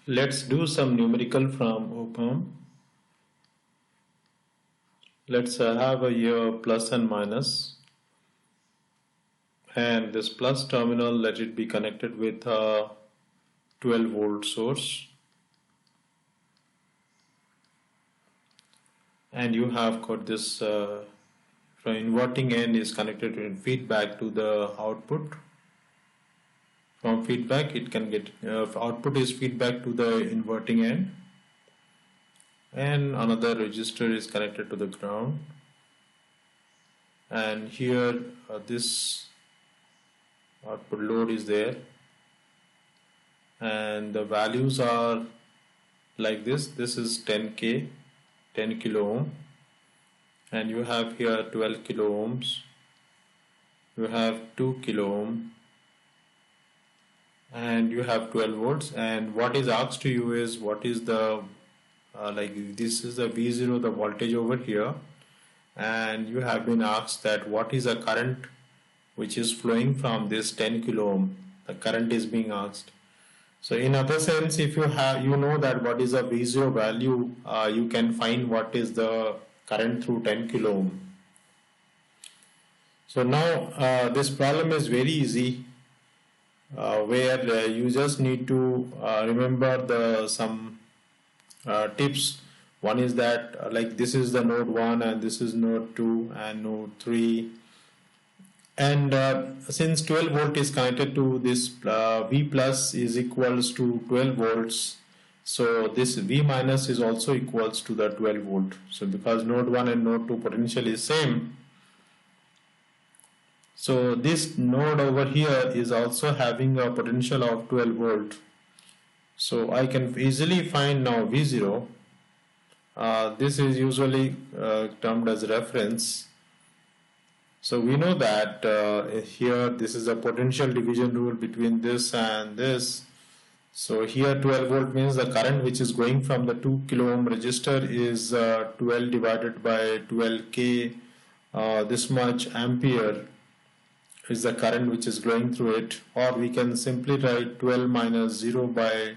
Let's do some numerical from op-amp. Let's have a here plus and minus, and this plus terminal, let it be connected with a 12 volt source, and you have got this from inverting end is connected in feedback to the output. From feedback it can get output is feedback to the inverting end, and another resistor is connected to the ground, and here this output load is there, and the values are like this. This is 10 kilo ohm, and you have here 12 kilo ohms, you have 2 kilo ohm, and you have 12 volts. And what is asked to you is what is the like this is the V0, the voltage over here, and you have been asked that what is the current which is flowing from this 10 kilo ohm. The current is being asked. So in other sense, if you know that what is the V0 value, you can find what is the current through 10 kilo ohm. So now this problem is very easy, where you just need to remember some tips. One is that like this is the node 1 and this is node 2 and node 3, and since 12 volt is connected to this V plus is equals to 12 volts, so this V minus is also equals to the 12 volt. So because node 1 and node 2 potential is same, so this node over here is also having a potential of 12 volt. So I can easily find now V0. This is usually termed as reference. So we know that here this is a potential division rule between this and this. So here 12 volt means the current which is going from the 2 kilo ohm resistor is 12 divided by 12k, this much ampere is the current which is going through it. Or we can simply write 12 minus 0 by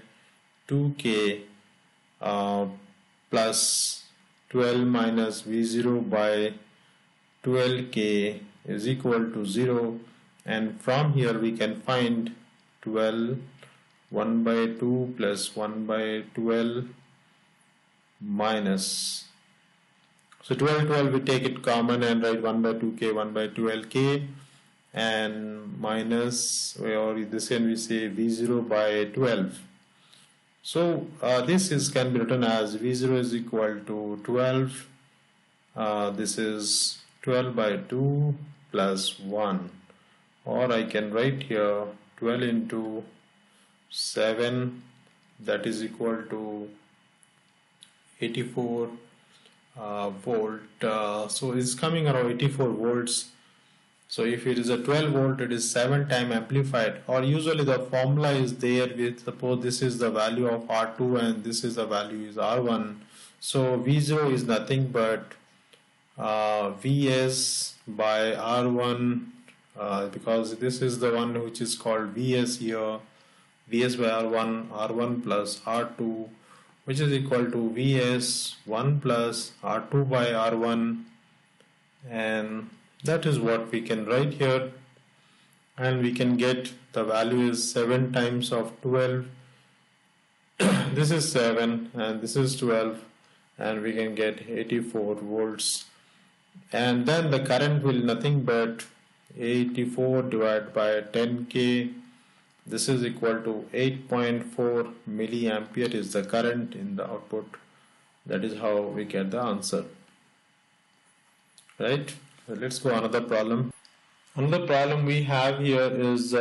2k plus 12 minus V0 by 12k is equal to 0, and from here we can find 12 1 by 2 plus 1 by 12 minus, so 12 we take it common and write 1 by 2k 1 by 12k, and minus, or this can we say V0 by 12. So this can be written as V0 is equal to 12, this is 12 by 2 plus 1, or I can write here 12 into 7, that is equal to 84 volt. So it's coming around 84 volts. So if it is a 12 volt, it is 7 times amplified, or usually the formula is there with, suppose this is the value of R2 and this is the value is R1. So V0 is nothing but Vs by R1, because this is the one which is called Vs here, Vs by R1, R1 plus R2, which is equal to Vs 1 plus R2 by R1, and that is what we can write here, and we can get the value is 7 times of 12. This is 7 and this is 12, and we can get 84 volts. And then the current will nothing but 84 divided by 10k, this is equal to 8.4 milliampere is the current in the output. That is how we get the answer, right? So let's go another problem. Another problem we have here is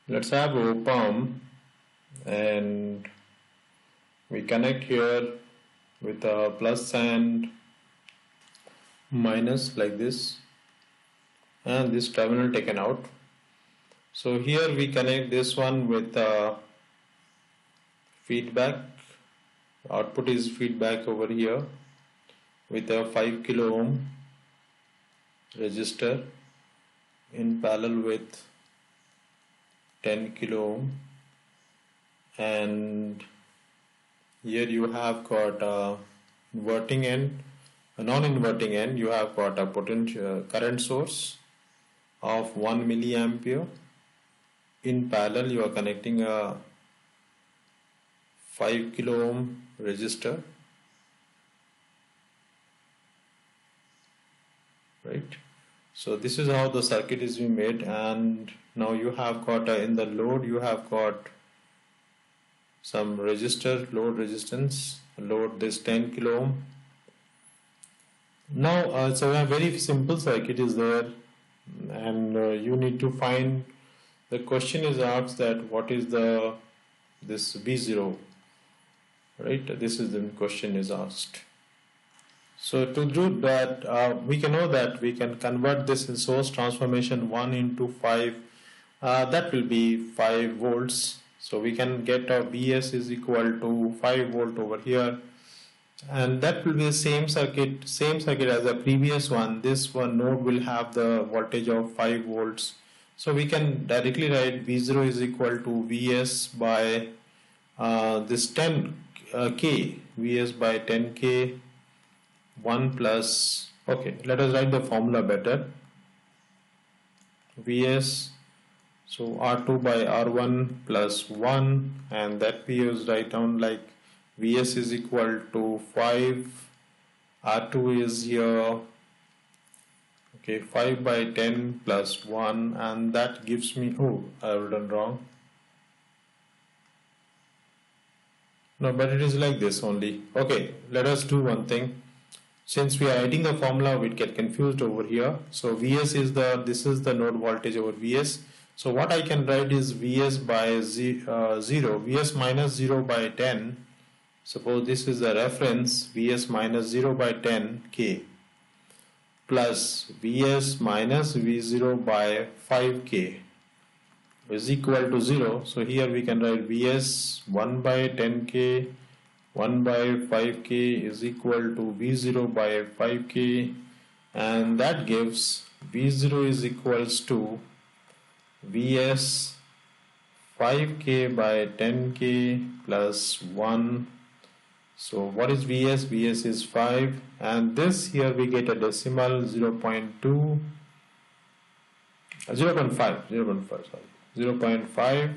let's have op-amp, and we connect here with a plus and minus like this, and this terminal taken out. So here we connect this one with feedback, output is feedback over here with a 5 kilo ohm resistor in parallel with 10 kilo ohm, and here you have got a inverting end, a non-inverting end. You have got a potential current source of 1 milliampere. In parallel, you are connecting a 5 kilo ohm resistor, right? So this is how the circuit is being made, and now you have got in the load you have got some resistor, load resistance, load this 10 kilo ohm. Now so a very simple circuit is there, and you need to find, the question is asked that what is this V0, right? This is the question is asked. So to do that, we can know that we can convert this in source transformation 1 into 5, that will be 5 volts. So we can get a Vs is equal to 5 volt over here, and that will be the same circuit as the previous one. This one node will have the voltage of 5 volts. So we can directly write V0 is equal to Vs by this 10k, Vs by 10k 1 plus, okay, let us write the formula better. Vs, so R2 by R1 plus 1, and that we use write down like Vs is equal to 5, R2 is here, okay, 5 by 10 plus 1, and that gives me, oh, I have done wrong. No, but it is like this only. Okay, let us do one thing. Since we are writing the formula, we get confused over here. So Vs is this is the node voltage over Vs. So what I can write is Vs by 0, Vs minus 0 by 10. Suppose this is the reference, Vs minus 0 by 10 k plus Vs minus V0 by 5k is equal to 0. So here we can write Vs 1 by 10k 1 by 5k is equal to V0 by 5k, and that gives V0 is equals to Vs 5k by 10k plus 1. So what is Vs? Vs is 5, and this here we get a decimal 0.2, 0.5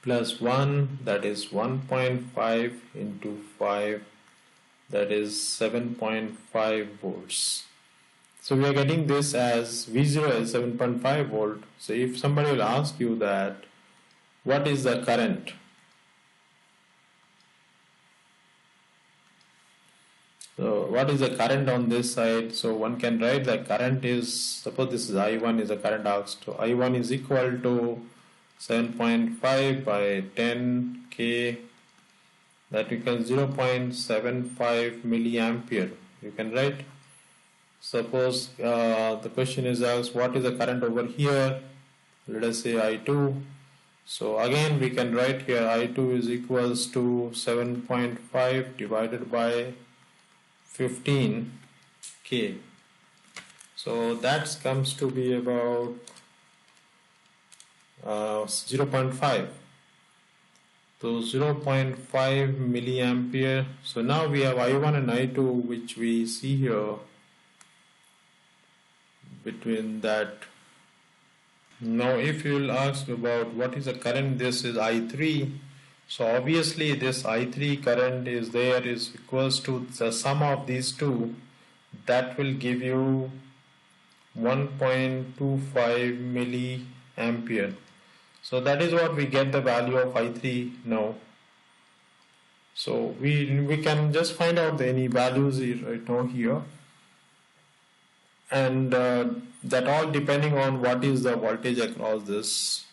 plus 1, that is 1.5 into 5, that is 7.5 volts. So we are getting this as V0 as 7.5 volt. So if somebody will ask you that what is the current, so what is the current on this side? So one can write the current is, suppose this is I1 is the current asked. So I1 is equal to 7.5 by 10k, that becomes 0.75 milliampere. You can write. Suppose the question is asked what is the current over here, let us say I2. So again we can write here I2 is equals to 7.5 divided by 15k. So that comes to be about 0.5. So 0.5 milliampere. So now we have I1 and I2, which we see here between that. Now if you will ask about what is the current, this is I3. So obviously this I3 current is there is equals to the sum of these two, that will give you 1.25 milliampere. So that is what we get the value of I3 now. So we can just find out any values right now here, and that all depending on what is the voltage across this,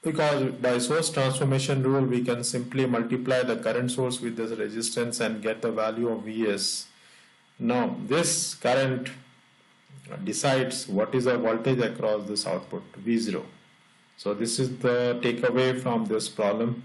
because by source transformation rule we can simply multiply the current source with this resistance and get the value of Vs. Now this current decides what is the voltage across this output V0. So this is the takeaway from this problem.